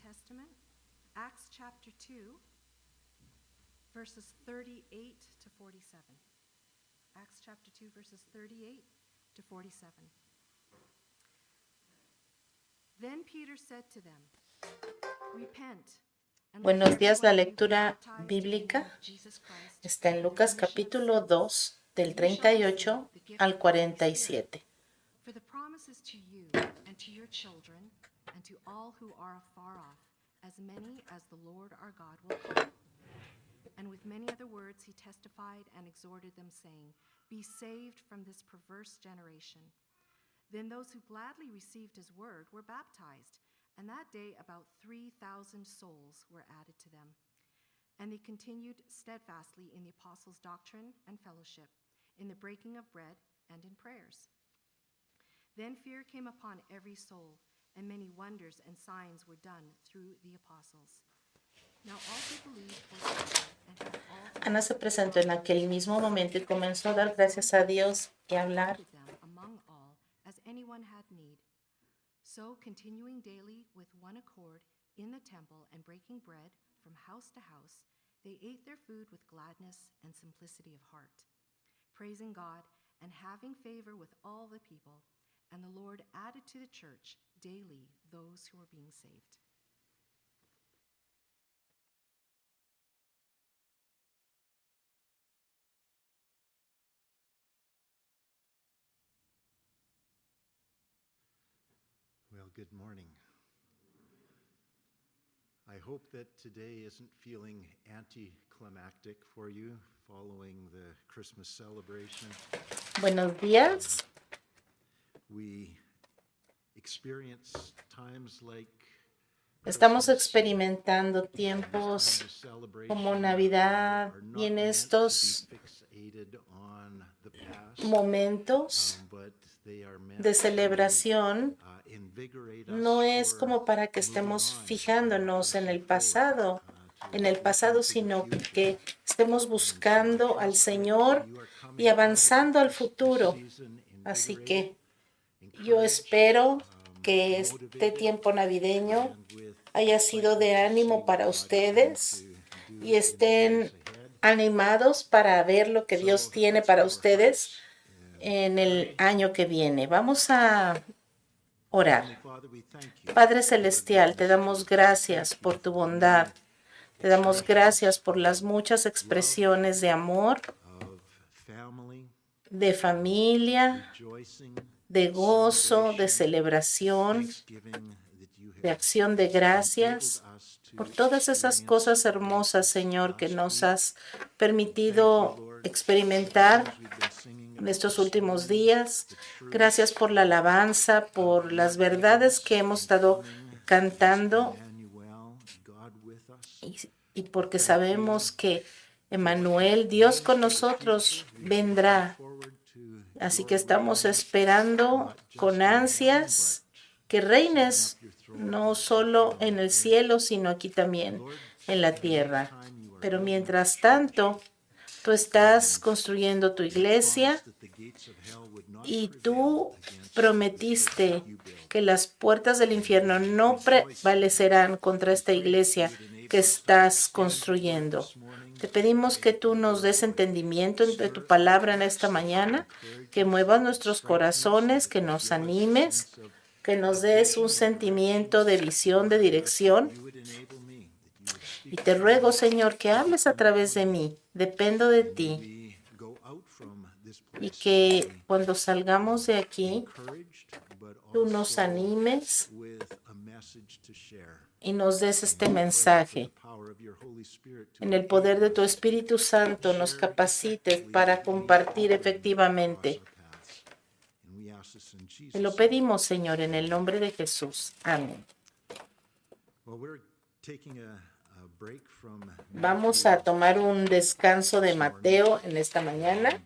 Testament, Acts chapter 2, verses 38 to 47. Acts chapter 2, verses 38 to 47. Then Peter said to them, Repent. Buenos días, la lectura bíblica está en Lucas capítulo 2, del 38 al 47. For the promise is to you and to your children and to all who are afar off, as many as the Lord our God will call. And with many other words he testified and exhorted them, saying, Be saved from this perverse generation. Then those who gladly received his word were baptized, and that day about 3,000 souls were added to them. And they continued steadfastly in the apostles' doctrine and fellowship, in the breaking of bread and in prayers. Then fear came upon every soul, and many wonders and signs were done through the apostles. Now all who believed were together, and had all Ana se presentó en aquel mismo momento y comenzó a dar gracias a Dios y a hablar. them among all as anyone had need. So, continuing daily with one accord in the temple and breaking bread from house to house, they ate their food with gladness and simplicity of heart, praising God and having favor with all the people. And the Lord added to the church daily those who were being saved. Well, good morning. I hope that today isn't feeling anticlimactic for you following the Christmas celebration. Buenos días. We experience times like Estamos Christmas, experimentando times tiempos of celebration como Navidad are y en not meant estos to be fixated on the past, momentos but they are meant de to celebración invigorate us no es for como para que moving estemos on, fijándonos en el pushing forward, pasado, sino que estemos buscando al Señor y avanzando al futuro. Así que yo espero que este tiempo navideño haya sido de ánimo para ustedes y estén animados para ver lo que Dios tiene para ustedes en el año que viene. Vamos a orar. Padre Celestial, te damos gracias por tu bondad. Te damos gracias por las muchas expresiones de amor, de familia, de gozo, de celebración, de acción de gracias, por todas esas cosas hermosas, Señor, que nos has permitido experimentar en estos últimos días. Gracias por la alabanza, por las verdades que hemos estado cantando y porque sabemos que Emmanuel, Dios con nosotros, vendrá. Así que estamos esperando con ansias que reines no solo en el cielo, sino aquí también en la tierra. Pero mientras tanto, tú estás construyendo tu iglesia y tú prometiste que las puertas del infierno no prevalecerán contra esta iglesia que estás construyendo. Te pedimos que tú nos des entendimiento de tu palabra en esta mañana, que muevas nuestros corazones, que nos animes, que nos des un sentimiento de visión, de dirección. Y te ruego, Señor, que hables a través de mí. Dependo de ti. Y que cuando salgamos de aquí, tú nos animes y nos des este mensaje. En el poder de tu Espíritu Santo nos capacites para compartir efectivamente. Te lo pedimos, Señor, en el nombre de Jesús. Amén. Vamos a tomar un descanso de Mateo en esta mañana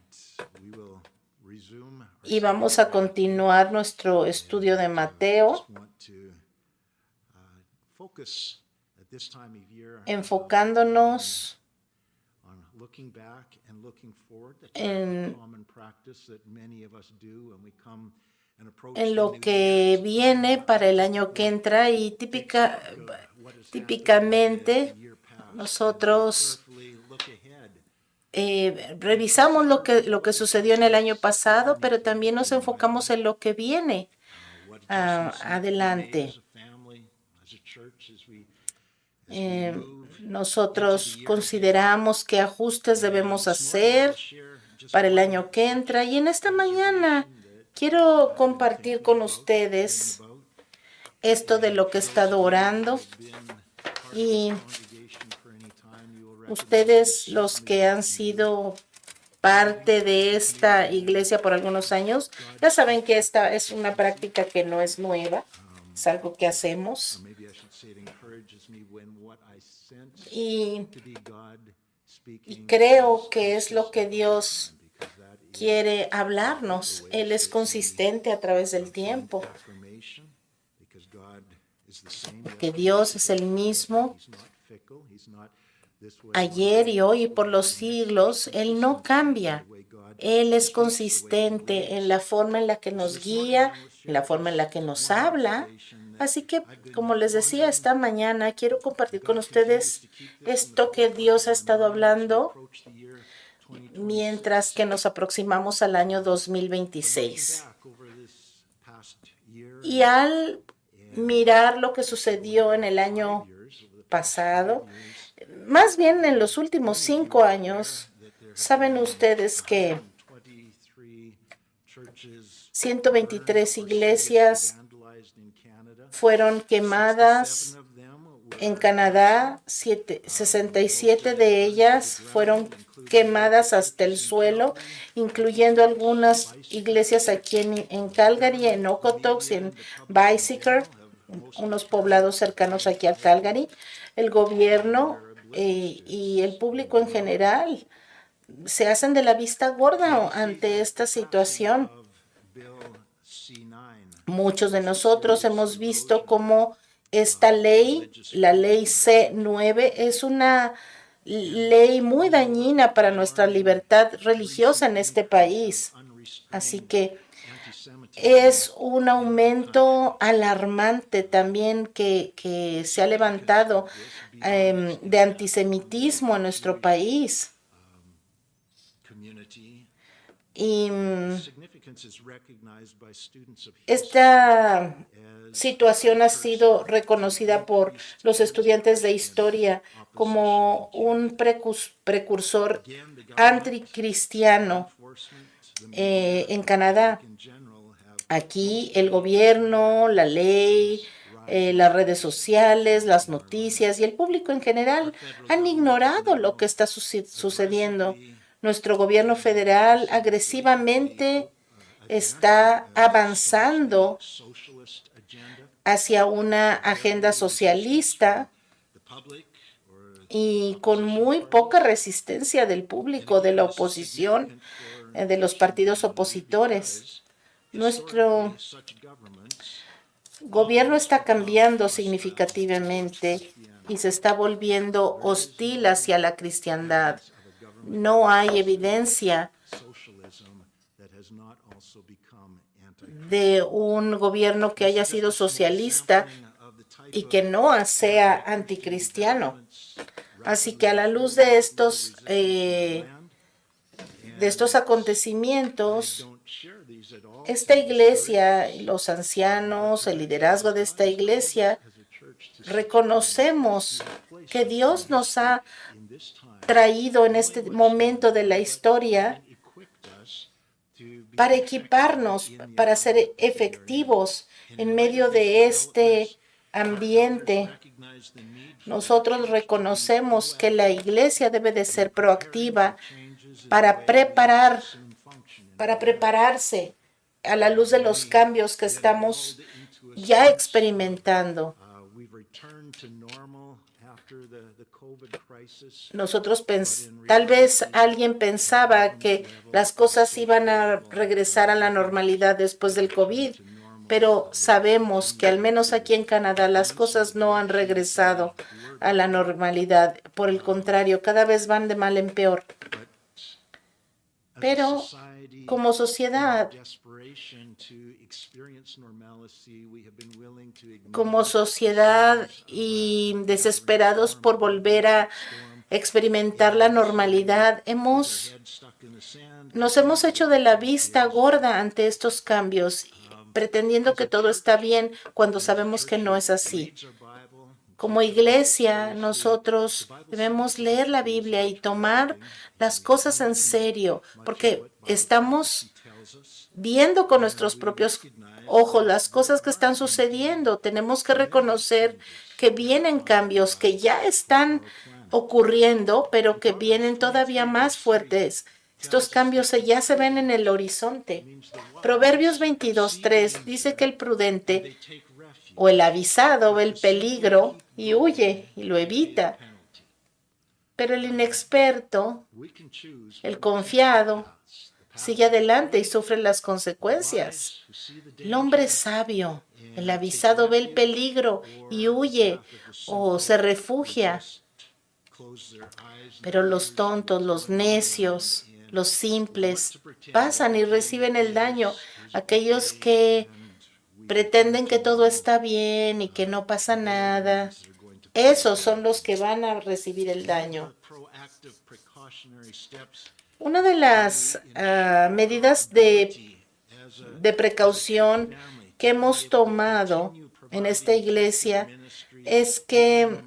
y vamos a continuar nuestro estudio de Mateo enfocándonos en en lo que viene para el año que entra y típicamente nosotros revisamos lo que sucedió en el año pasado, pero también nos enfocamos en lo que viene adelante. Nosotros consideramos qué ajustes debemos hacer para el año que entra y en esta mañana quiero compartir con ustedes esto de lo que he estado orando y ustedes, los que han sido parte de esta iglesia por algunos años, ya saben que esta es una práctica que no es nueva, es algo que hacemos. Y creo que es lo que Dios quiere hablarnos. Él es consistente a través del tiempo. Que Dios es el mismo ayer y hoy y por los siglos. Él no cambia. Él es consistente en la forma en la que nos guía, en la forma en la que nos habla. Así que, como les decía, esta mañana quiero compartir con ustedes esto que Dios ha estado hablando mientras que nos aproximamos al año 2026. Y al mirar lo que sucedió en el año pasado, más bien en los últimos 5 años, saben ustedes que 123 iglesias fueron quemadas en Canadá, 67 de ellas fueron quemadas hasta el suelo, incluyendo algunas iglesias aquí en Calgary, en Okotoks y en Bicycle, unos poblados cercanos aquí a Calgary. El gobierno y el público en general se hacen de la vista gorda ante esta situación. Muchos de nosotros hemos visto cómo esta ley, la ley C9, es una ley muy dañina para nuestra libertad religiosa en este país. Así que es un aumento alarmante también que se ha levantado de antisemitismo en nuestro país. Y esta situación ha sido reconocida por los estudiantes de historia como un precursor anticristiano en Canadá. Aquí el gobierno, la ley, las redes sociales, las noticias y el público en general han ignorado lo que está sucediendo. Nuestro gobierno federal agresivamente está avanzando hacia una agenda socialista y con muy poca resistencia del público, de la oposición, de los partidos opositores. Nuestro gobierno está cambiando significativamente y se está volviendo hostil hacia la cristiandad. No hay evidencia de un gobierno que haya sido socialista y que no sea anticristiano. Así que a la luz de estos acontecimientos, esta iglesia, los ancianos, el liderazgo de esta iglesia, reconocemos que Dios nos ha traído en este momento de la historia para equiparnos, para ser efectivos en medio de este ambiente. Nosotros reconocemos que la iglesia debe de ser proactiva para prepararse a la luz de los cambios que estamos ya experimentando. Nosotros tal vez alguien pensaba que las cosas iban a regresar a la normalidad después del COVID, pero sabemos que al menos aquí en Canadá las cosas no han regresado a la normalidad. Por el contrario, cada vez van de mal en peor. Pero como sociedad, y desesperados por volver a experimentar la normalidad, nos hemos hecho de la vista gorda ante estos cambios, pretendiendo que todo está bien cuando sabemos que no es así. Como iglesia, nosotros debemos leer la Biblia y tomar las cosas en serio, porque estamos viendo con nuestros propios ojos las cosas que están sucediendo. Tenemos que reconocer que vienen cambios que ya están ocurriendo, pero que vienen todavía más fuertes. Estos cambios ya se ven en el horizonte. Proverbios 22:3 dice que el prudente o el avisado ve el peligro y huye y lo evita. Pero el inexperto, el confiado, sigue adelante y sufre las consecuencias. El hombre sabio, el avisado ve el peligro y huye o se refugia. Pero los tontos, los necios, los simples, pasan y reciben el daño. Aquellos que pretenden que todo está bien y que no pasa nada, esos son los que van a recibir el daño. Una de las medidas de precaución que hemos tomado en esta iglesia es que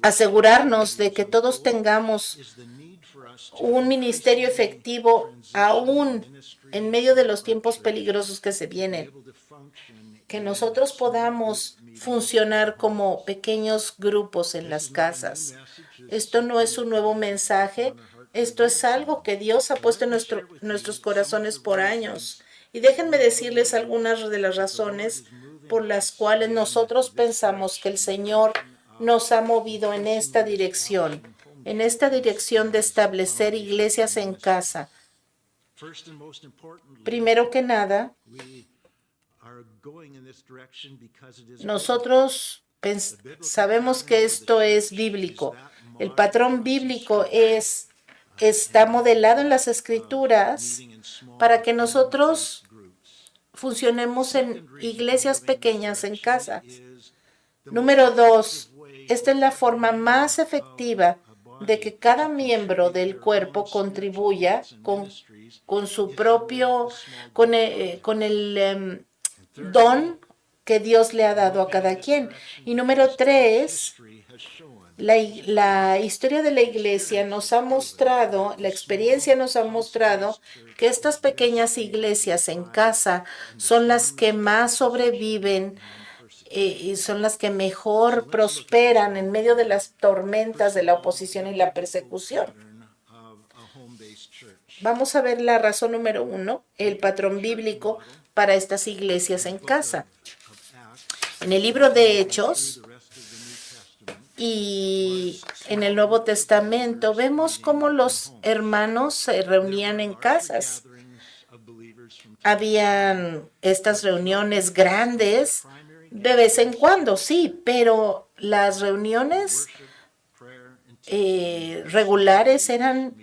asegurarnos de que todos tengamos un ministerio efectivo aún en medio de los tiempos peligrosos que se vienen. Que nosotros podamos funcionar como pequeños grupos en las casas. Esto no es un nuevo mensaje, esto es algo que Dios ha puesto en nuestros corazones por años. Y déjenme decirles algunas de las razones por las cuales nosotros pensamos que el Señor nos ha movido en esta dirección de establecer iglesias en casa. Primero que nada, nosotros sabemos que esto es bíblico. El patrón bíblico está modelado en las Escrituras para que nosotros funcionemos en iglesias pequeñas en casas. Número 2, esta es la forma más efectiva de que cada miembro del cuerpo contribuya con su propio, con el don que Dios le ha dado a cada quien. Y número 3, la historia de la iglesia nos ha mostrado, la experiencia nos ha mostrado que estas pequeñas iglesias en casa son las que más sobreviven y son las que mejor prosperan en medio de las tormentas de la oposición y la persecución. Vamos a ver la razón número 1, el patrón bíblico para estas iglesias en casa. En el libro de Hechos y en el Nuevo Testamento vemos cómo los hermanos se reunían en casas. Habían estas reuniones grandes de vez en cuando, sí, pero las reuniones regulares eran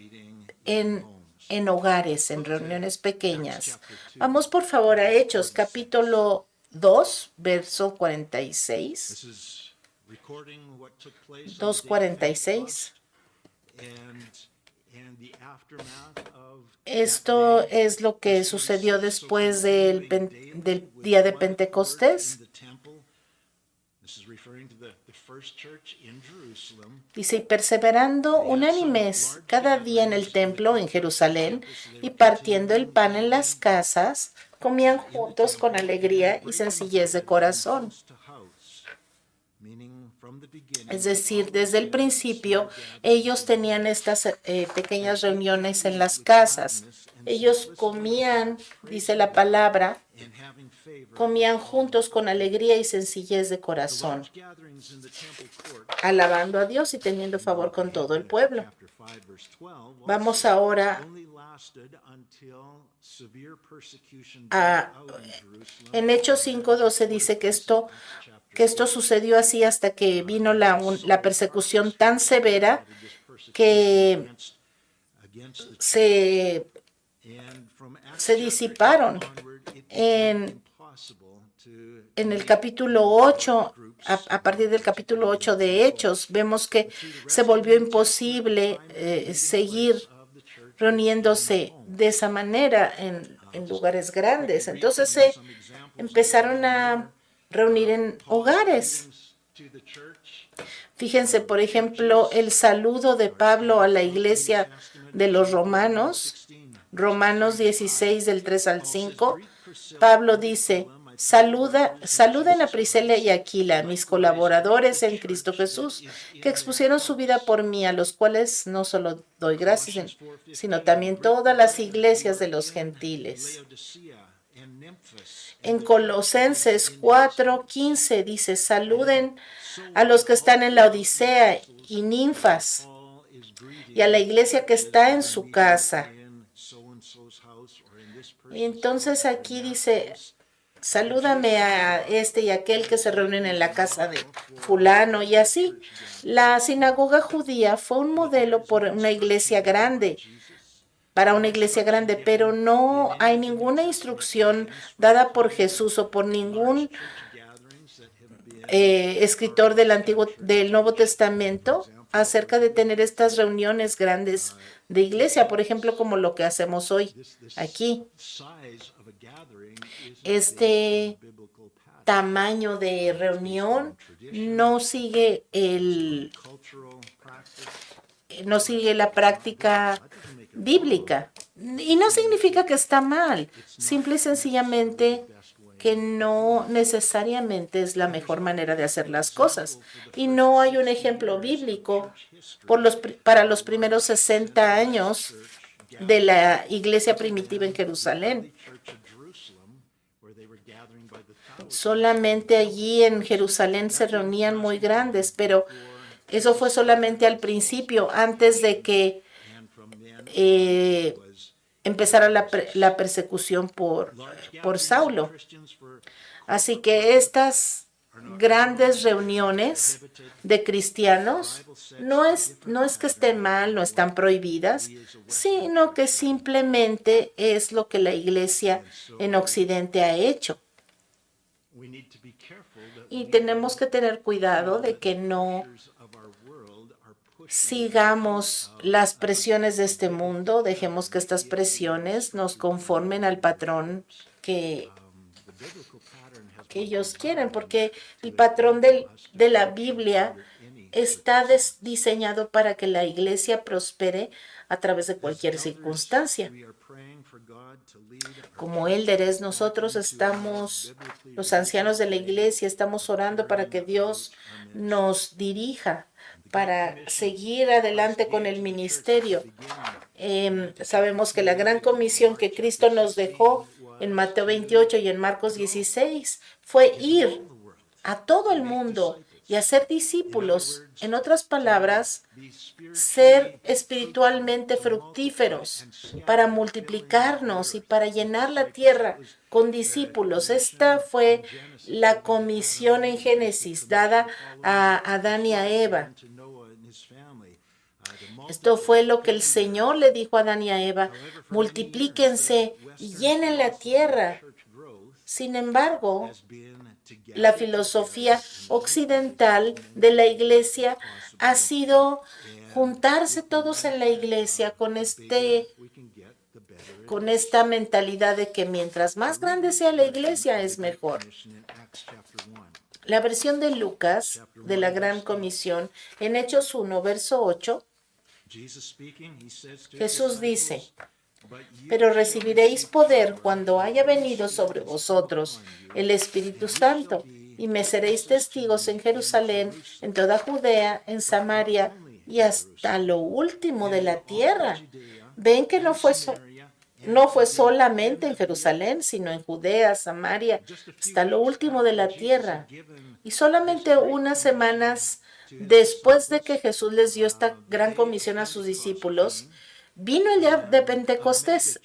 en hogares, en reuniones pequeñas. Vamos por favor a Hechos, capítulo 2, verso 46. 2:46. Esto es lo que sucedió después del día de Pentecostés. Dice, y perseverando unánimes cada día en el templo en Jerusalén y partiendo el pan en las casas, comían juntos con alegría y sencillez de corazón. Es decir, desde el principio ellos tenían estas pequeñas reuniones en las casas. Ellos comían, dice la palabra, comían juntos con alegría y sencillez de corazón, alabando a Dios y teniendo favor con todo el pueblo. Vamos ahora en Hechos 5:12 dice que esto sucedió así hasta que vino la persecución tan severa que se disiparon. En el capítulo 8, a partir del capítulo 8 de Hechos, vemos que se volvió imposible seguir reuniéndose de esa manera en lugares grandes. Entonces se empezaron a reunir en hogares. Fíjense, por ejemplo, el saludo de Pablo a la iglesia de los romanos, Romanos 16, del 3 al 5. Pablo dice: saluden a Priscila y Aquila, mis colaboradores en Cristo Jesús, que expusieron su vida por mí, a los cuales no solo doy gracias, sino también todas las iglesias de los gentiles. En Colosenses 4:15 dice: saluden a los que están en la Odisea y Ninfas, y a la iglesia que está en su casa. Y entonces aquí dice: salúdame a este y aquel que se reúnen en la casa de fulano, y así. La sinagoga judía fue un modelo para una iglesia grande, pero no hay ninguna instrucción dada por Jesús o por ningún escritor del Nuevo Testamento acerca de tener estas reuniones grandes de iglesia, por ejemplo, como lo que hacemos hoy aquí. Este tamaño de reunión no sigue la práctica bíblica. Y no significa que está mal, simple y sencillamente que no necesariamente es la mejor manera de hacer las cosas. Y no hay un ejemplo bíblico para los primeros 60 años de la iglesia primitiva en Jerusalén. Solamente allí en Jerusalén se reunían muy grandes, pero eso fue solamente al principio, antes de que empezara la persecución por Saulo. Así que estas grandes reuniones de cristianos no es que estén mal, no están prohibidas, sino que simplemente es lo que la iglesia en Occidente ha hecho. Y tenemos que tener cuidado de que no sigamos las presiones de este mundo, dejemos que estas presiones nos conformen al patrón que ellos quieren, porque el patrón de la Biblia está diseñado para que la iglesia prospere a través de cualquier circunstancia. Como élderes, nosotros los ancianos de la iglesia, estamos orando para que Dios nos dirija para seguir adelante con el ministerio. Sabemos que la gran comisión que Cristo nos dejó en Mateo 28 y en Marcos 16 fue ir a todo el mundo y hacer discípulos. En otras palabras, ser espiritualmente fructíferos para multiplicarnos y para llenar la tierra con discípulos. Esta fue la comisión en Génesis dada a Adán y a Eva. Esto fue lo que el Señor le dijo a Adán y a Eva: multiplíquense y llenen la tierra. Sin embargo, la filosofía occidental de la iglesia ha sido juntarse todos en la iglesia con esta mentalidad de que mientras más grande sea la iglesia es mejor. La versión de Lucas de la Gran Comisión en Hechos 1, verso 8, Jesús dice: pero recibiréis poder cuando haya venido sobre vosotros el Espíritu Santo, y me seréis testigos en Jerusalén, en toda Judea, en Samaria y hasta lo último de la tierra. Ven que no fue solamente en Jerusalén, sino en Judea, Samaria, hasta lo último de la tierra. Y solamente unas semanas después de que Jesús les dio esta gran comisión a sus discípulos, vino el día de Pentecostés,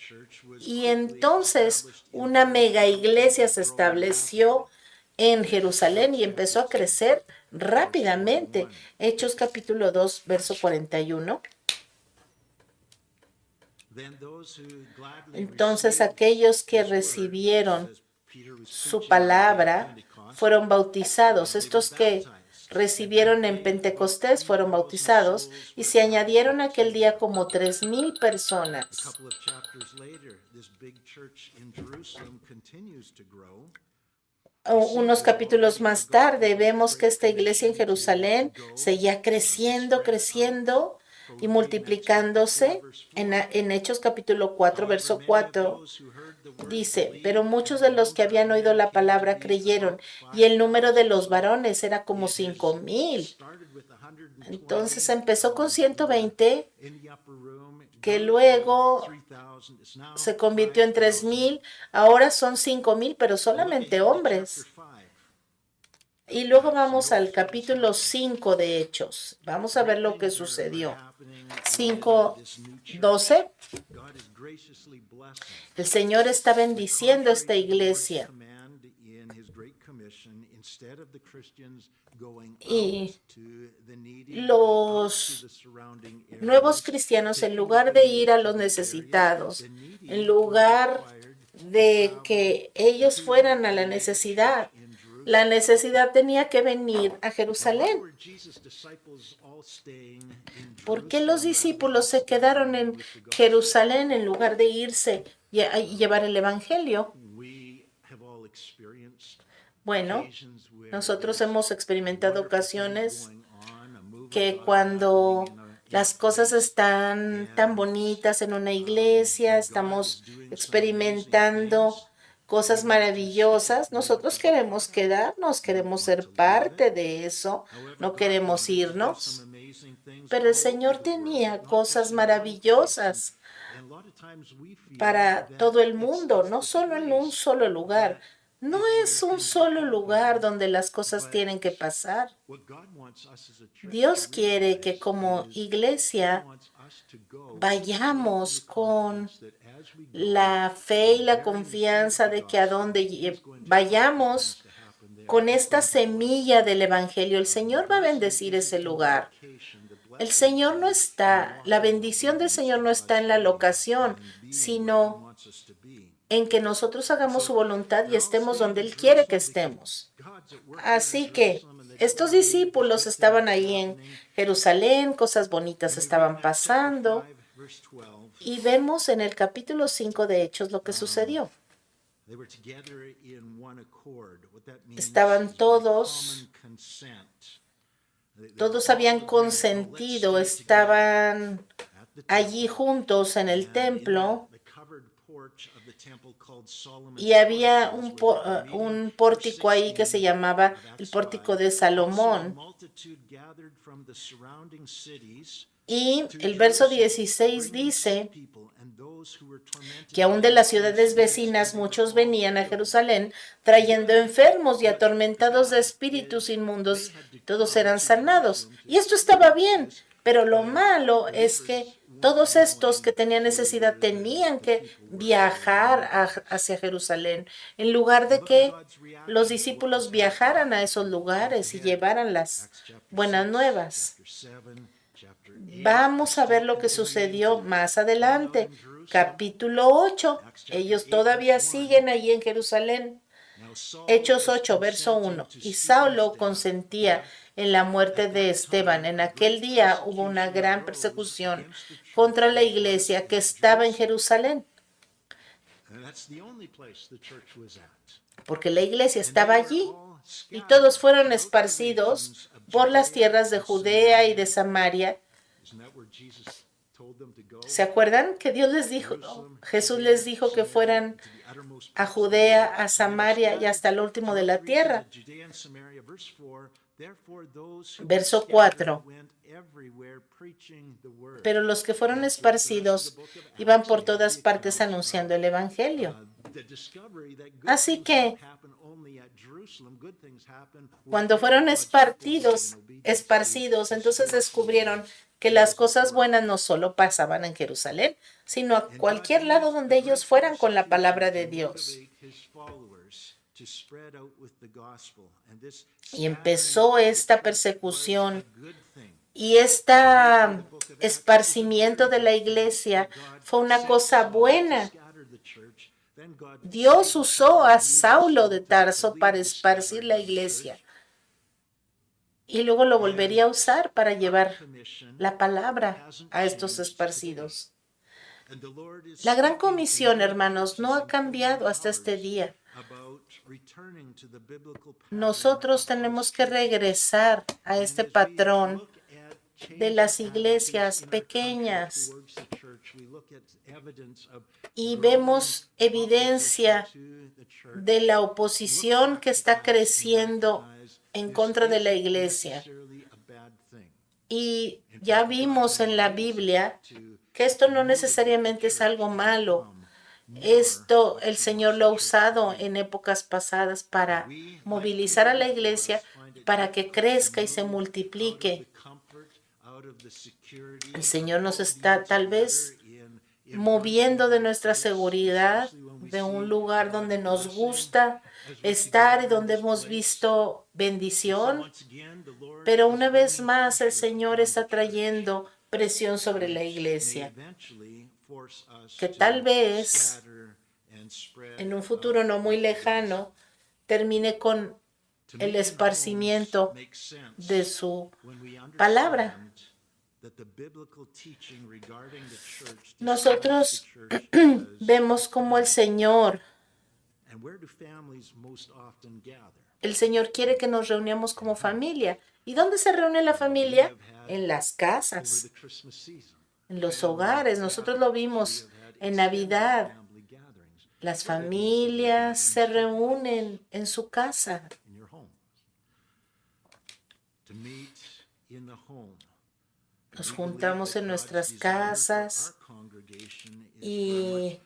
y entonces una mega iglesia se estableció en Jerusalén y empezó a crecer rápidamente. Hechos capítulo 2, verso 41. Entonces aquellos que recibieron su palabra fueron bautizados. Estos que recibieron en Pentecostés fueron bautizados y se añadieron aquel día como 3,000 personas. Unos capítulos más tarde vemos que esta iglesia en Jerusalén seguía creciendo y multiplicándose. En Hechos capítulo 4, verso 4, dice, pero muchos de los que habían oído la palabra creyeron, y el número de los varones era como 5,000. Entonces empezó con 120, que luego se convirtió en 3,000, ahora son 5,000, pero solamente hombres. Y luego vamos al capítulo 5 de Hechos. Vamos a ver lo que sucedió. 5:12. El Señor está bendiciendo esta iglesia. Y los nuevos cristianos, en lugar de ir a los necesitados, en lugar de que ellos fueran a la necesidad tenía que venir a Jerusalén. ¿Por qué los discípulos se quedaron en Jerusalén en lugar de irse y llevar el evangelio? Bueno, nosotros hemos experimentado ocasiones que cuando las cosas están tan bonitas en una iglesia, estamos experimentando cosas maravillosas, nosotros queremos quedarnos, queremos ser parte de eso, no queremos irnos. Pero el Señor tenía cosas maravillosas para todo el mundo, no solo en un solo lugar. No es un solo lugar donde las cosas tienen que pasar. Dios quiere que como iglesia vayamos con la fe y la confianza de que a donde vayamos con esta semilla del evangelio, el Señor va a bendecir ese lugar. El Señor no está, la bendición del Señor no está en la locación, sino en que nosotros hagamos su voluntad y estemos donde Él quiere que estemos. Así que estos discípulos estaban ahí en Jerusalén, cosas bonitas estaban pasando, y vemos en el capítulo 5 de Hechos lo que sucedió. Estaban todos habían consentido, estaban allí juntos en el templo, y había un pórtico ahí que se llamaba el pórtico de Salomón. Y el verso 16 dice que aún de las ciudades vecinas muchos venían a Jerusalén trayendo enfermos y atormentados de espíritus inmundos, todos eran sanados. Y esto estaba bien, pero lo malo es que todos estos que tenían necesidad tenían que viajar hacia Jerusalén, en lugar de que los discípulos viajaran a esos lugares y llevaran las buenas nuevas. Vamos a ver lo que sucedió más adelante. Capítulo 8. Ellos todavía siguen allí en Jerusalén. Hechos 8, verso 1. Y Saulo consentía en la muerte de Esteban. En aquel día hubo una gran persecución contra la iglesia que estaba en Jerusalén, porque la iglesia estaba allí y todos fueron esparcidos por las tierras de Judea y de Samaria. ¿Se acuerdan que Jesús les dijo que fueran a Judea, a Samaria y hasta el último de la tierra? Verso 4. Pero los que fueron esparcidos iban por todas partes anunciando el evangelio. Así que cuando fueron esparcidos, entonces descubrieron que las cosas buenas no solo pasaban en Jerusalén, sino a cualquier lado donde ellos fueran con la palabra de Dios. to spread out with the gospel. And this Y empezó scattering esta was persecución a good thing. y este esparcimiento de la iglesia fue una cosa buena. Dios usó a Saulo de Tarso para esparcir la iglesia y luego lo volvería a usar para llevar la palabra a estos esparcidos. La gran comisión, hermanos, no ha cambiado hasta este día. Nosotros tenemos que regresar a este patrón de las iglesias pequeñas y vemos evidencia de la oposición que está creciendo en contra de la iglesia. Y ya vimos en la Biblia que esto no necesariamente es algo malo. Esto el Señor lo ha usado en épocas pasadas para movilizar a la iglesia, para que crezca y se multiplique. El Señor nos está tal vez moviendo de nuestra seguridad, de un lugar donde nos gusta estar y donde hemos visto bendición, pero una vez más el Señor está trayendo presión sobre la iglesia, que tal vez en un futuro no muy lejano termine con el esparcimiento de su palabra. Nosotros vemos cómo el Señor quiere que nos reunamos como familia. ¿Y dónde se reúne la familia? En las casas, en los hogares. Nosotros lo vimos en Navidad. Las familias se reúnen en su casa. Nos juntamos en nuestras casas y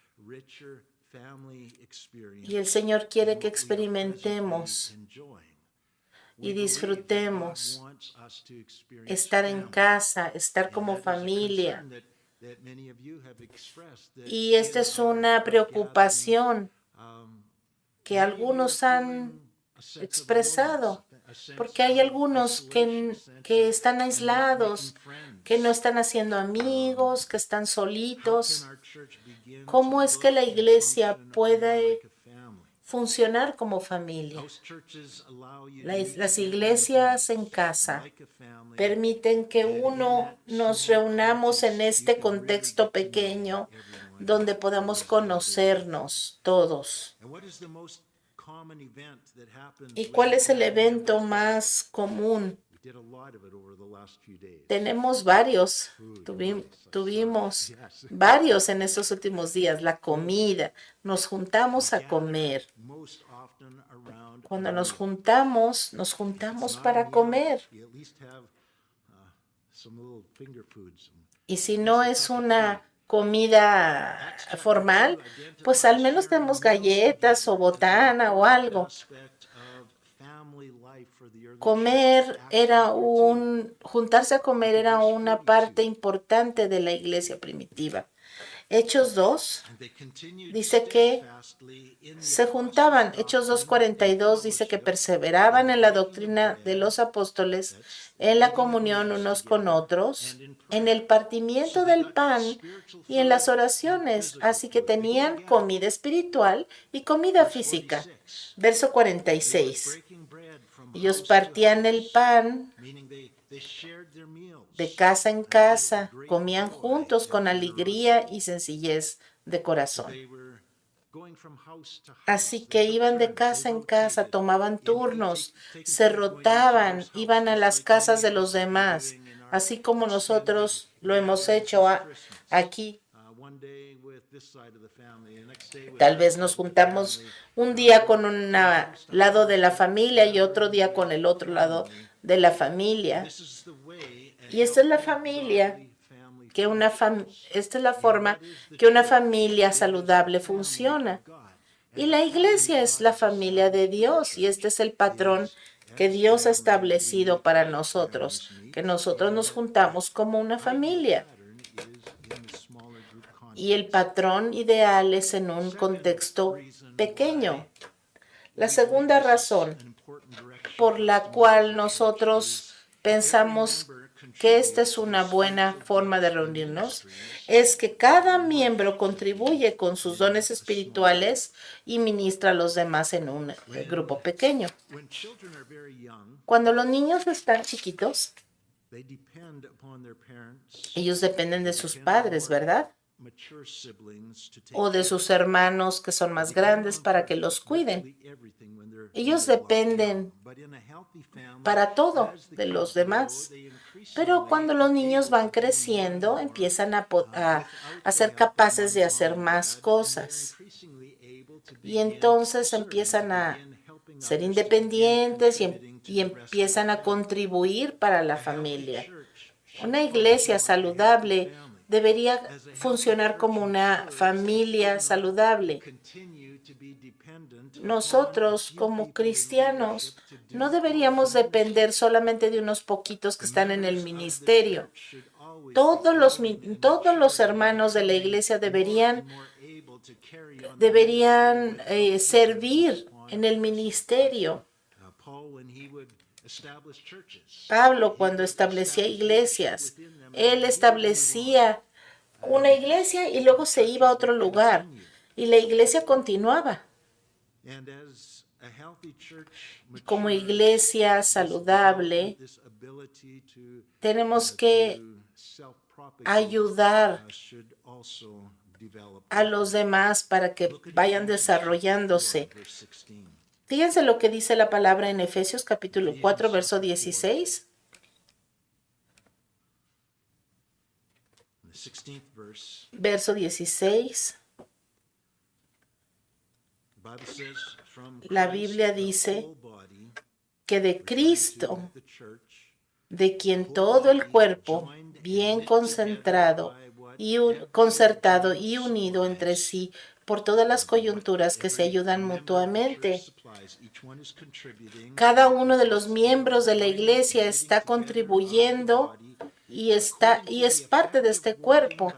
el Señor quiere que experimentemos y disfrutemos estar en casa, estar como familia. Y esta es una preocupación que algunos han expresado, porque hay algunos que están aislados, que no están haciendo amigos, que están solitos. ¿Cómo es que la iglesia puede funcionar como familia? Las iglesias en casa permiten que nos reunamos en este contexto pequeño donde podamos conocernos todos. ¿Y cuál es el evento más común? Tenemos varios, tuvimos varios en estos últimos días. La comida, nos juntamos a comer. Cuando nos juntamos para comer. Y si no es una comida formal, pues al menos tenemos galletas o botana o algo. Juntarse a comer era una parte importante de la iglesia primitiva. Hechos 2 dice que se juntaban. Hechos 2:42 dice que perseveraban en la doctrina de los apóstoles, en la comunión unos con otros, en el partimiento del pan y en las oraciones. Así que tenían comida espiritual y comida física. Verso 46. Ellos partían el pan de casa en casa, comían juntos con alegría y sencillez de corazón. Así que iban de casa en casa, tomaban turnos, se rotaban, iban a las casas de los demás, así como nosotros lo hemos hecho aquí. Tal vez nos juntamos un día con un lado de la familia y otro día con el otro lado de la familia. Y esta es la familia, esta es la forma que una familia saludable funciona. Y la iglesia es la familia de Dios y este es el patrón que Dios ha establecido para nosotros, que nosotros nos juntamos como una familia. Y el patrón ideal es en un contexto pequeño. La segunda razón por la cual nosotros pensamos que esta es una buena forma de reunirnos es que cada miembro contribuye con sus dones espirituales y ministra a los demás en un grupo pequeño. Cuando los niños están chiquitos, ellos dependen de sus padres, ¿verdad? O de sus hermanos que son más grandes para que los cuiden. Ellos dependen para todo de los demás. Pero cuando los niños van creciendo, empiezan a ser capaces de hacer más cosas. Y entonces empiezan a ser independientes y empiezan a contribuir para la familia. Una iglesia saludable debería funcionar como una familia saludable. Nosotros, como cristianos, no deberíamos depender solamente de unos poquitos que están en el ministerio. Todos los hermanos de la iglesia deberían servir en el ministerio. Pablo, cuando establecía iglesias, él establecía una iglesia y luego se iba a otro lugar y la iglesia continuaba. Como iglesia saludable, tenemos que ayudar a los demás para que vayan desarrollándose. Fíjense lo que dice la palabra en Efesios capítulo 4, verso 16. Verso 16. La Biblia dice que de Cristo, de quien todo el cuerpo, bien concertado y unido entre sí por todas las coyunturas que se ayudan mutuamente. Cada uno de los miembros de la iglesia está contribuyendo y es parte de este cuerpo.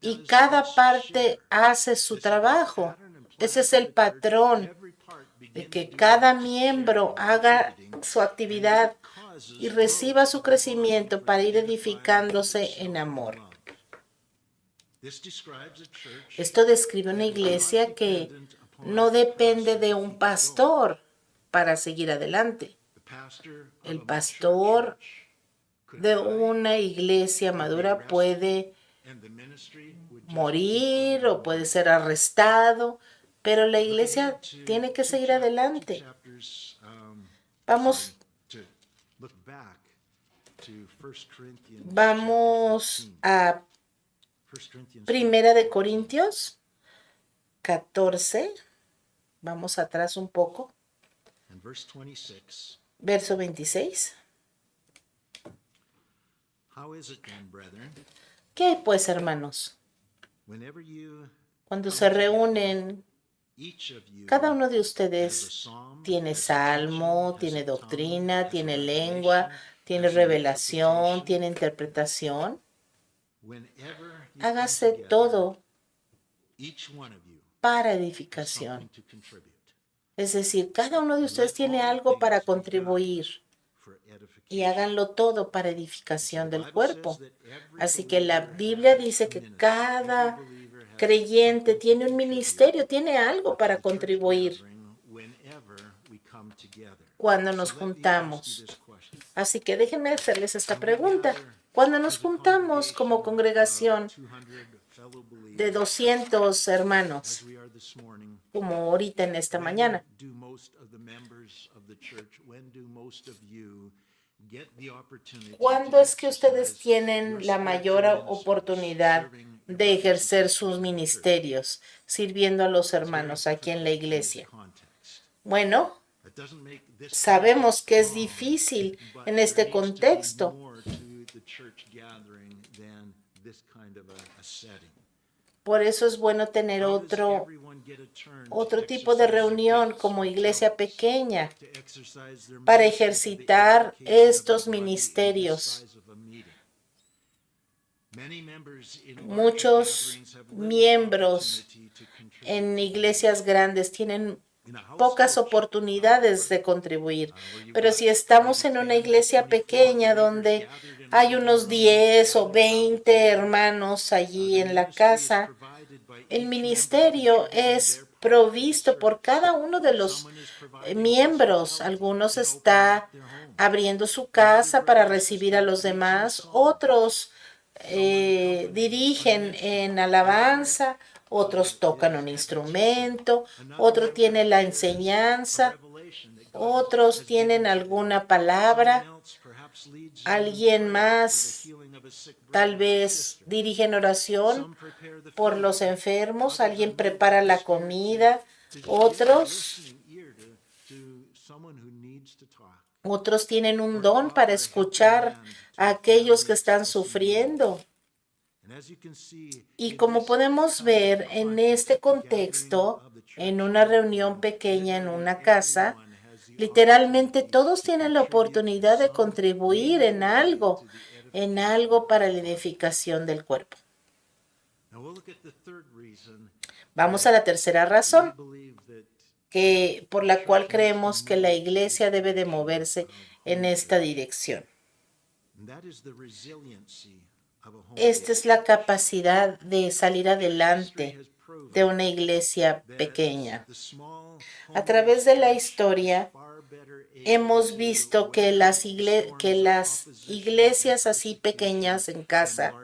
Y cada parte hace su trabajo. Ese es el patrón de que cada miembro haga su actividad y reciba su crecimiento para ir edificándose en amor. Esto describe una iglesia que no depende de un pastor para seguir adelante. El pastor de una iglesia madura puede morir o puede ser arrestado, pero la iglesia tiene que seguir adelante. Vamos a Primera de Corintios 14. Vamos atrás un poco. Verso 26. ¿Qué hay pues, hermanos? Cuando se reúnen, cada uno de ustedes tiene salmo, tiene doctrina, tiene lengua, tiene revelación, tiene interpretación. Hágase todo para edificación. Es decir, cada uno de ustedes tiene algo para contribuir y háganlo todo para edificación del cuerpo. Así que la Biblia dice que cada creyente tiene un ministerio, tiene algo para contribuir cuando nos juntamos. Así que déjenme hacerles esta pregunta. Cuando nos juntamos como congregación de 200 hermanos, como ahorita en esta mañana, ¿cuándo es que ustedes tienen la mayor oportunidad de ejercer sus ministerios sirviendo a los hermanos aquí en la iglesia? Bueno, sabemos que es difícil en este contexto. Por eso es bueno tener otro tipo de reunión como iglesia pequeña para ejercitar estos ministerios. Muchos miembros en iglesias grandes tienen pocas oportunidades de contribuir, pero si estamos en una iglesia pequeña donde hay unos 10 o 20 hermanos allí en la casa, el ministerio es provisto por cada uno de los miembros. Algunos está abriendo su casa para recibir a los demás, otros dirigen en alabanza, otros tocan un instrumento, otro tiene la enseñanza, otros tienen alguna palabra, alguien más tal vez dirige en oración por los enfermos, alguien prepara la comida, otros tienen un don para escuchar a aquellos que están sufriendo. Y como podemos ver en este contexto, en una reunión pequeña en una casa, literalmente todos tienen la oportunidad de contribuir en algo para la edificación del cuerpo. Vamos a la tercera razón por la cual creemos que la iglesia debe de moverse en esta dirección. Esta es la capacidad de salir adelante de una iglesia pequeña. A través de la historia hemos visto que las iglesias así pequeñas en casa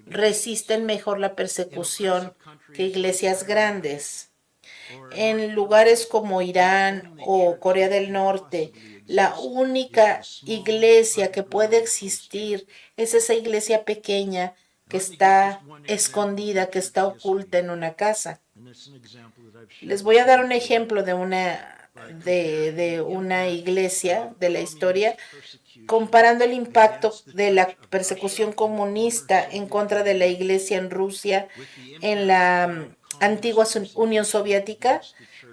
resisten mejor la persecución que iglesias grandes. En lugares como Irán o Corea del Norte, la única iglesia que puede existir es esa iglesia pequeña que está escondida, que está oculta en una casa. Les voy a dar un ejemplo de una iglesia de la historia, comparando el impacto de la persecución comunista en contra de la iglesia en Rusia, en la antigua Unión Soviética,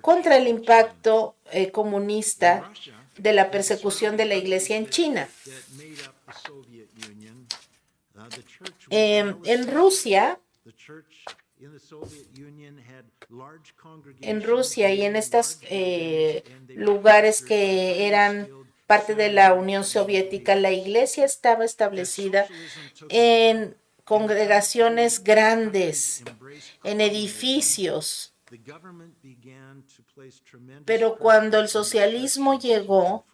contra el impacto comunista de la persecución de la iglesia en China. En Rusia y en estos lugares que eran parte de la Unión Soviética, la iglesia estaba establecida en congregaciones grandes, en edificios. Pero cuando el socialismo llegó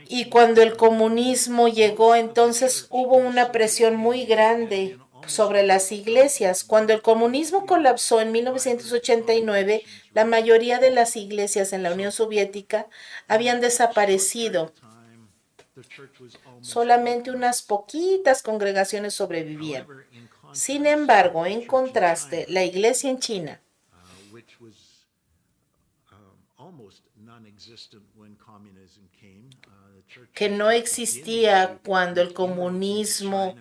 y cuando el comunismo llegó, entonces hubo una presión muy grande sobre las iglesias. Cuando el comunismo colapsó en 1989, la mayoría de las iglesias en la Unión Soviética habían desaparecido. Solamente unas poquitas congregaciones sobrevivían. Sin embargo, en contraste, la iglesia en China, que no existía cuando el comunismo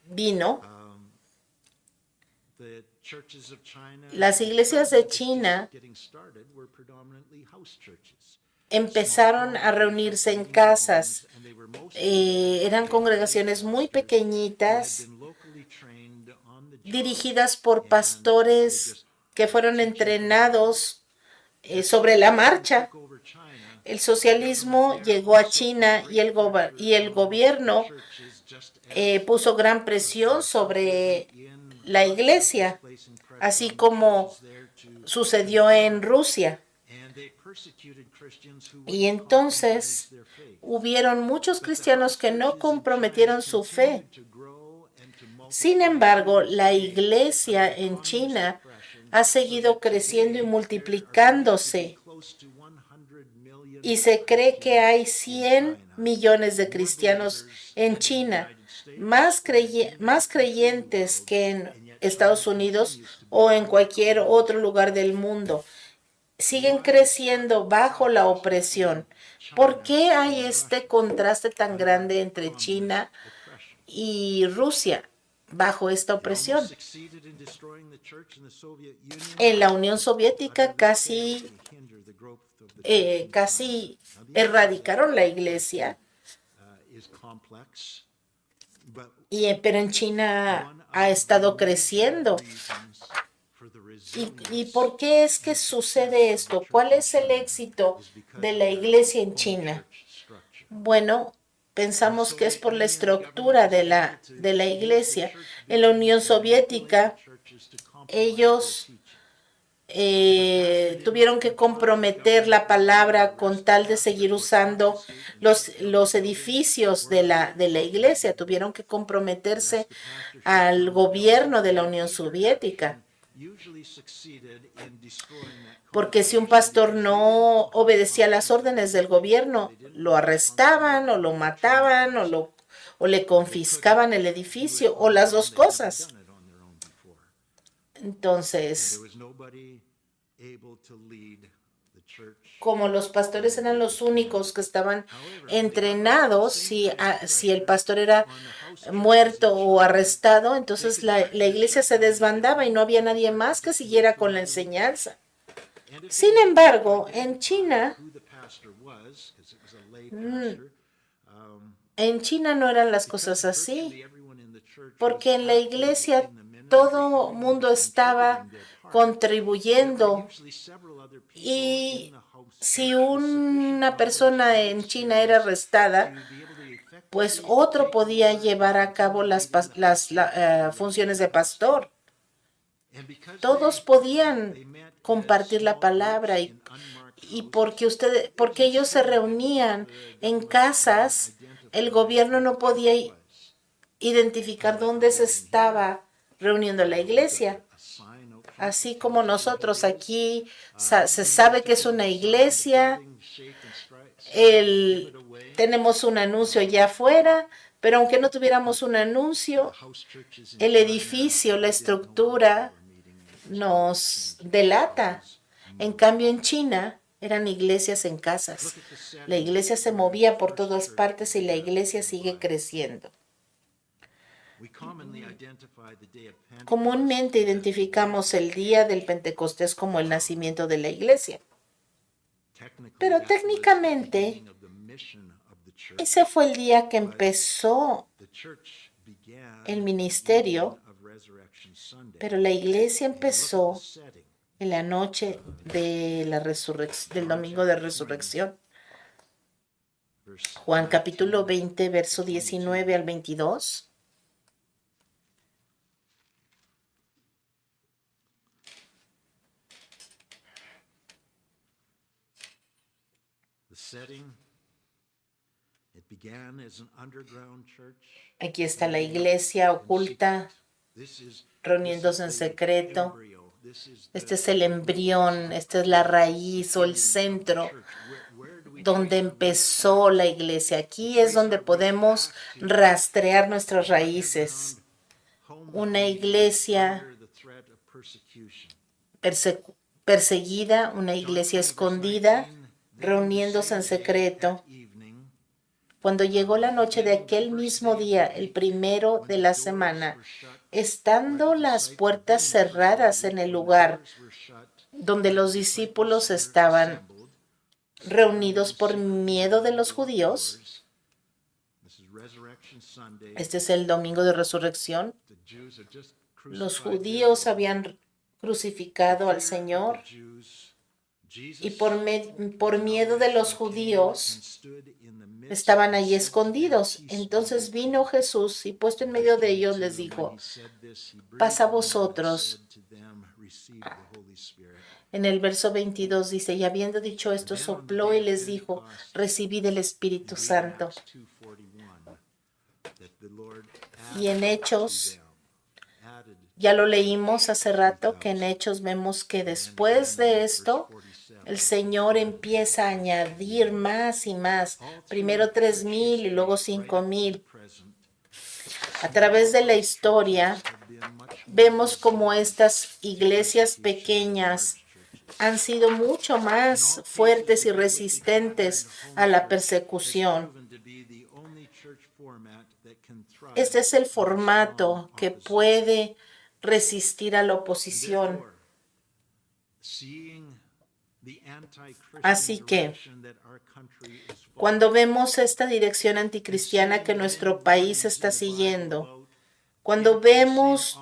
vino, las iglesias de China empezaron a reunirse en casas. Eran congregaciones muy pequeñitas, dirigidas por pastores que fueron entrenados sobre la marcha. El socialismo llegó a China y el gobierno puso gran presión sobre la iglesia, así como sucedió en Rusia. Y entonces hubieron muchos cristianos que no comprometieron su fe. Sin embargo, la iglesia en China ha seguido creciendo y multiplicándose. Y se cree que hay 100 millones de cristianos en China, más creyentes que en Estados Unidos o en cualquier otro lugar del mundo. Siguen creciendo bajo la opresión. ¿Por qué hay este contraste tan grande entre China y Rusia bajo esta opresión? En la Unión Soviética casi casi erradicaron la iglesia, is complex, but pero en China ha estado creciendo. reasons for the ¿Y por qué es que sucede esto? ¿Cuál es el éxito de la iglesia en China? structure. Bueno, pensamos que es por la estructura de la iglesia. En la Unión Soviética, Churches to compromise ellos teaching. tuvieron que comprometer la palabra con tal de seguir usando los edificios de la iglesia. Tuvieron que comprometerse al gobierno de la Unión Soviética. Usually succeeded in destroying that Porque si un pastor no obedecía las órdenes del gobierno, lo arrestaban o lo mataban o le confiscaban el edificio o las dos cosas. done it on their own before. Entonces, There was nobody able to lead the church. como los pastores eran los únicos que estaban entrenados, si el pastor era muerto o arrestado, entonces la iglesia se desbandaba y no había nadie más que siguiera con la enseñanza. And if Sin embargo, en China, who the pastor was, because it was a lay pastor, en China no eran las cosas así, virtually everyone in the church porque was en la active iglesia in the ministry, todo mundo estaba contribuyendo. usually several other people Y in the house si una persona en China era arrestada, to be able to effectively pues otro podía llevar a cabo las funciones de pastor. and because Todos podían compartir la palabra y porque ellos se reunían en casas, el gobierno no podía identificar dónde se estaba reuniendo la iglesia. a sign out Así como nosotros aquí se sabe que es una iglesia, shake and strike tenemos un anuncio allá afuera, pero aunque no tuviéramos un anuncio, house churches in el edificio, la estructura nos delata. En cambio, en China eran iglesias en casas. La iglesia se movía por todas partes y la iglesia sigue creciendo. we commonly identify the day of Pentecost Comúnmente identificamos el día del Pentecostés como el nacimiento de la iglesia. technically Pero that was the técnicamente, beginning of the mission of the church. ese fue el día que empezó The church began el ministerio, of Resurrection Sunday. pero la iglesia Look at the empezó setting. en la noche de del domingo de resurrección. Verse Juan capítulo 20, verso 19 al 22. The setting, it began as an underground church. Aquí está la iglesia oculta, This is reuniéndose en the secreto. embryo. This is Este es el embrión, esta es la raíz o el centro church. Where do we donde empezó la iglesia. Aquí es donde podemos rastrear nuestras raíces. home Una iglesia under the threat of persecution? perseguida, una iglesia escondida, reuniéndose en secreto. Evening, Cuando llegó la noche de aquel mismo día, el primero de la semana, estando las puertas cerradas en el lugar were shut. donde los discípulos estaban reunidos por miedo de los judíos, This is Resurrection Sunday. este es el domingo de resurrección, The Jews have just los crucified judíos habían crucificado al Señor the Jews. Jesus y por miedo de los judíos stood in the midst. estaban allí escondidos. Entonces vino Jesús y puesto en medio de ellos les dijo, He said this, he breathed paz a on them and vosotros. said to them, receive the Holy Spirit. En el verso 22 dice, y habiendo dicho esto, sopló y les dijo, recibid el Espíritu Santo. Acts 2:41, that the Lord Y en Hechos, added ya lo leímos hace rato, que en Hechos vemos que después de esto, 47. el Señor empieza a añadir más y más. Primero 3,000 y luego 5,000. Present A través de la historia, been much vemos como estas iglesias pequeñas han sido mucho más fuertes y resistentes a la persecución. proven to be the only church format that can thrive. Este es el formato que puede resistir a la oposición. Therefore, seeing Así que cuando vemos esta dirección anticristiana que nuestro país está siguiendo, cuando vemos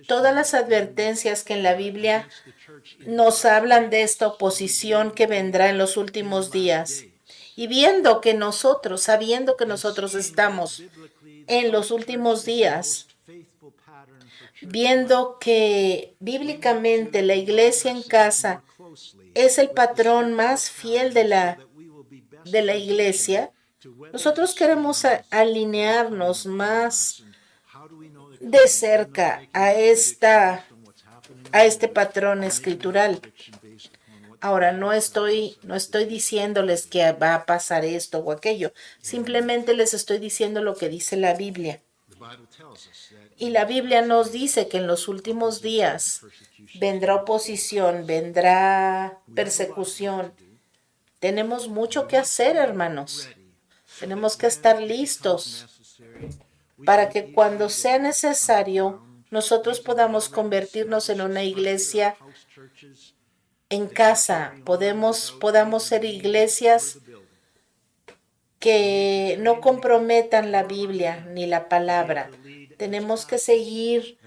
todas las advertencias que en la Biblia nos hablan de esta oposición que vendrá en los últimos días, y sabiendo que nosotros estamos en los últimos días, viendo que bíblicamente la iglesia en casa es el patrón más fiel de la iglesia, nosotros queremos alinearnos más de cerca a este patrón escritural. Ahora, no estoy diciéndoles que va a pasar esto o aquello, simplemente les estoy diciendo lo que dice la Biblia. Y la Biblia nos dice que en los últimos días vendrá oposición, vendrá persecución. Tenemos mucho que hacer, hermanos. Tenemos que estar listos para que cuando sea necesario, nosotros podamos convertirnos en una iglesia en casa. Podamos ser iglesias que no comprometan la Biblia ni la palabra. Tenemos que seguir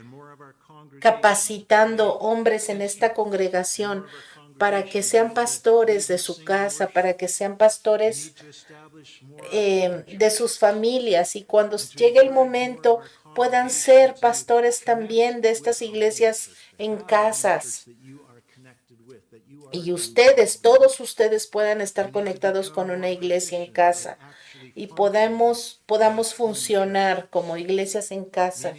capacitando hombres en esta congregación para que sean pastores de su casa, para que sean pastores de sus familias, y cuando llegue el momento puedan ser pastores también de estas iglesias en casas. Y todos ustedes puedan estar conectados con una iglesia en casa y podamos funcionar como iglesias en casa.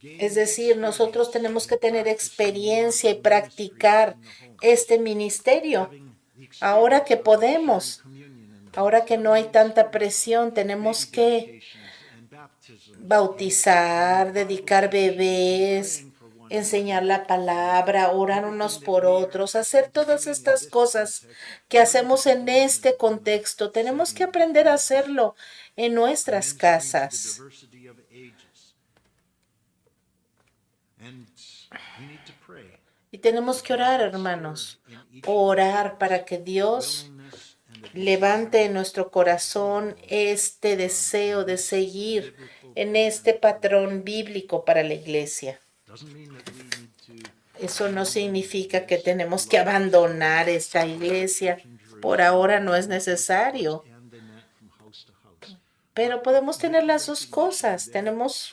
Es decir, nosotros tenemos que tener experiencia y practicar este ministerio. Ahora que podemos, ahora que no hay tanta presión, tenemos que bautizar, dedicar bebés, enseñar la palabra, orar unos por otros, hacer todas estas cosas que hacemos en este contexto. Tenemos que aprender a hacerlo en nuestras casas. Y tenemos que orar, hermanos, orar para que Dios levante en nuestro corazón este deseo de seguir en este patrón bíblico para la iglesia. Eso no significa que tenemos que abandonar esta iglesia. Por ahora no es necesario. Pero podemos tener las dos cosas.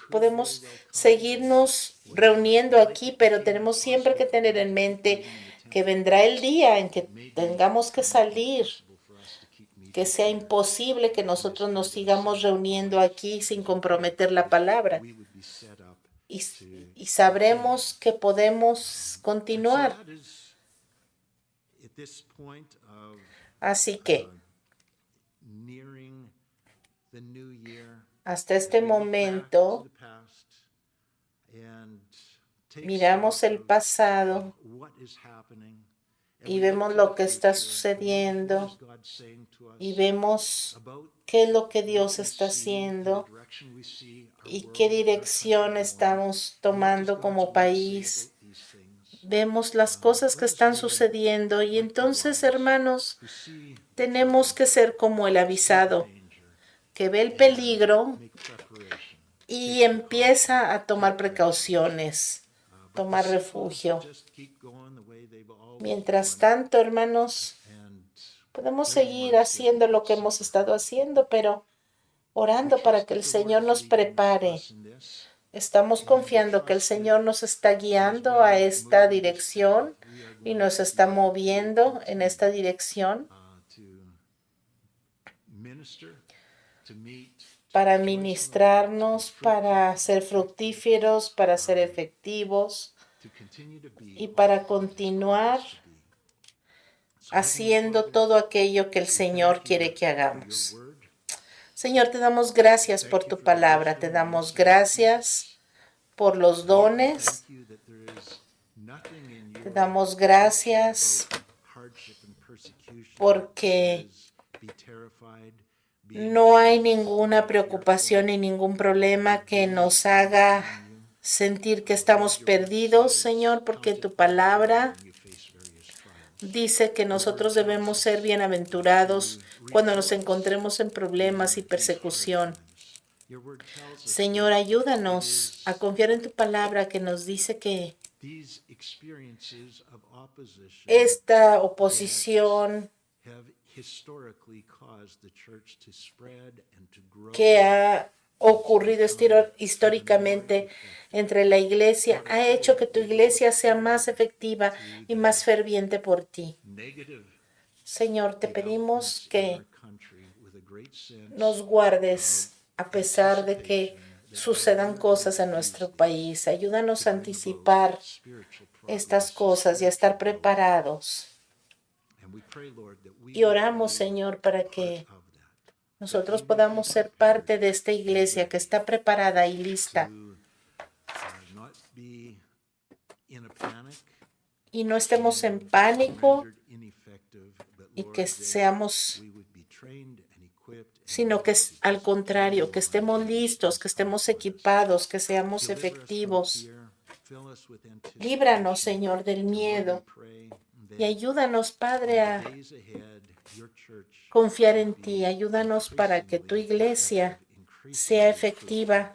Podemos seguirnos reuniendo aquí, pero tenemos siempre que tener en mente que vendrá el día en que tengamos que salir, que sea imposible que nosotros nos sigamos reuniendo aquí sin comprometer la palabra. Y sabremos que podemos continuar. Así que hasta este momento miramos el pasado y vemos lo que está sucediendo y vemos qué es lo que Dios está haciendo y qué dirección estamos tomando como país. Vemos las cosas que están sucediendo y entonces, hermanos, tenemos que ser como el avisado, que ve el peligro y empieza a tomar precauciones, tomar refugio. Mientras tanto, hermanos, podemos seguir haciendo lo que hemos estado haciendo, pero orando para que el Señor nos prepare. Estamos confiando que el Señor nos está guiando a esta dirección y nos está moviendo en esta dirección para ministrarnos, para ser fructíferos, para ser efectivos y para continuar haciendo todo aquello que el Señor quiere que hagamos. Señor, te damos gracias por tu palabra, te damos gracias por los dones, te damos gracias porque no hay ninguna preocupación ni ningún problema que nos haga sentir que estamos perdidos, Señor, porque tu palabra dice que nosotros debemos ser bienaventurados cuando nos encontremos en problemas y persecución. Your word tells us Señor, ayúdanos a confiar en tu palabra que nos dice que these experiences of opposition esta oposición have historically caused the church to spread and to grow. que ha ocurrido históricamente entre la iglesia ha hecho que tu iglesia sea más efectiva y más ferviente por ti. Negative Señor, te pedimos in que our country with a great sense nos guardes a pesar de que sucedan cosas en nuestro país. Ayúdanos a anticipar spiritual estas cosas y a estar preparados. and we pray, Lord, that we Y oramos, Señor, para que of that nosotros podamos ser parte de esta iglesia que está preparada y lista to not be in a panic, y no estemos en pánico rendered ineffective, but y Lord, que that seamos, we would be trained and equipped and sino que al contrario, que estemos listos, que estemos equipados, que seamos deliver us from efectivos. fear, fill us with Líbranos, anticipation. Señor, del Lord, miedo we pray that y ayúdanos, Padre, a days ahead, your church confiar en ti. Ayúdanos para que tu iglesia sea efectiva,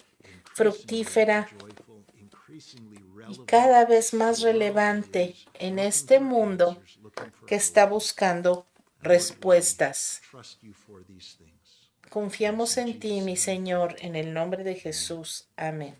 fructífera joyful, increasingly y relevant, cada vez más relevante en este mundo looking for que está buscando respuestas. trust you for these things. Confiamos en ti, mi Señor, en el nombre de Jesús. Amén.